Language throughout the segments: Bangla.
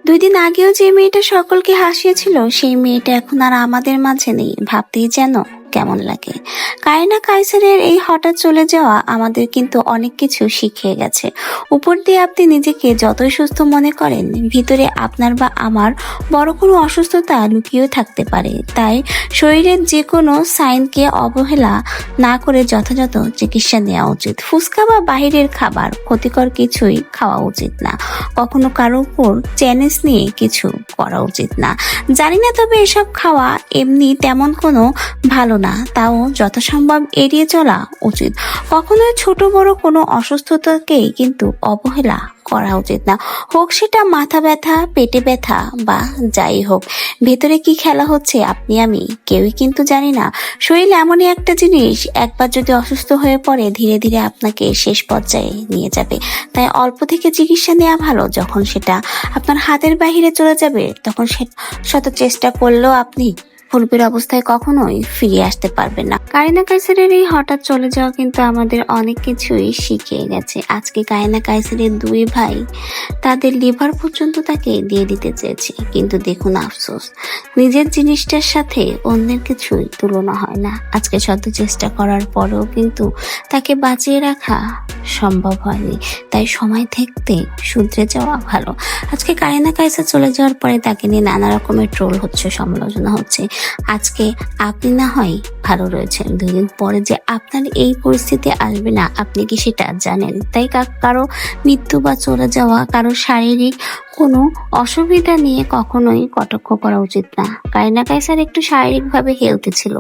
2 দিন আগেও যে মেয়েটা সকলকে হাসিয়েছিল সেই মেয়েটা এখন আর আমাদের মাঝে নেই, ভাবতেই যেন কেমন লাগে। কারিনা কাইসারের এই হঠাৎ চলে যাওয়া আমাদের কিন্তু অনেক কিছু শিখিয়ে গেছে। উপর দিয়ে আপনি নিজেকে যতই সুস্থ মনে করেন, ভিতরে আপনার বা আমার বড় কোনো অসুস্থতা লুকিয়েও থাকতে পারে। তাই শরীরের যে কোনো সাইনকে অবহেলা না করে যথাযথ চিকিৎসা নেওয়া উচিত। ফুচকা বা বাহিরের খাবার ক্ষতিকর কিছুই খাওয়া উচিত না। কখনো কারো উপর চ্যালেঞ্জ নিয়ে কিছু করা উচিত না। জানি না, তবে এসব খাওয়া এমনি তেমন কোনো ভালো না, তাও যথাসম্ভব এড়িয়ে চলা উচিত। কখনোই ছোট বড় কোনো অসুস্থতাকেই কিন্তু অবহেলা করা উচিত না, হোক সেটা মাথা ব্যথা, পেটে ব্যথা বা যাই হোক। ভেতরে কি খেলা হচ্ছে আপনি আমি কেউই কিন্তু জানি না। শরীর এমনই একটা জিনিস, একবার যদি অসুস্থ হয়ে পড়ে ধীরে ধীরে আপনাকে শেষ পর্যায়ে নিয়ে যাবে। তাই অল্প থেকে চিকিৎসা নেওয়া ভালো। যখন সেটা আপনার হাতের বাহিরে চলে যাবে তখন শত চেষ্টা করলেও আপনি পূর্বের অবস্থায় কখনোই ফিরে আসতে পারবেন না। কারিনা কাইসারের এই হঠাৎ চলে যাওয়া কিন্তু আমাদের অনেক কিছুই শিখিয়ে গেছে। আজকে কারিনা কাইসারের 2 ভাই তাদের লিভার পর্যন্ত তাকে দিয়ে দিতে চেয়েছে, কিন্তু দেখুন আফসোস, নিজের জিনিসটার সাথে অন্যের কিছুই তুলনা হয় না। আজকে শত চেষ্টা করার পরেও কিন্তু তাকে বাঁচিয়ে রাখা সম্ভব হয়নি। তাই সময় থাকতে শুধরে যাওয়া ভালো। আজকে কারিনা কাইসার চলে যাওয়ার পরে তাকে নিয়ে নানা রকমের ট্রোল হচ্ছে, সমালোচনা হচ্ছে। আজকে আপনি না হয় ভালো রয়েছেন, 2 দিন পরে যে আপনার এই পরিস্থিতি আসবে না আপনি কি সেটা জানেন? তাই কারো মৃত্যু বা চলে যাওয়া, কারো শারীরিক কোনো অসুবিধা নিয়ে কখনোই কটাক্ষ করা উচিত না। কারিনা কাইসার একটু শারীরিকভাবে হেলদি ছিল,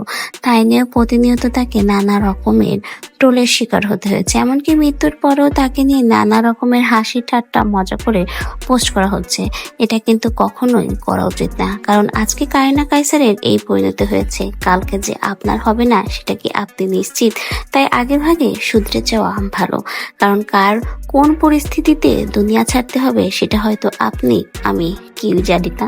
তাই নিয়ে প্রতিনিয়ত তাকে নানা রকমের ট্রোলের শিকার হতে হয়েছে। এমনকি মৃত্যুর পরেও তাকে নিয়ে নানা রকমের হাসি ঠাট্টা মজা করে পোস্ট করা হচ্ছে। এটা কিন্তু কখনোই করা উচিত না, কারণ আজকে কারিনা কাইসারের এই পরিণতি হয়েছে, কালকে যে আপনার হবে না সেটা কি আপনি নিশ্চিত? তাই আগে ভাগে শুধরে যাওয়া ভালো, কারণ কার কোন পরিস্থিতিতে দুনিয়া ছাড়তে হবে সেটা হয়তো আপনি আমি কেউ জানি না।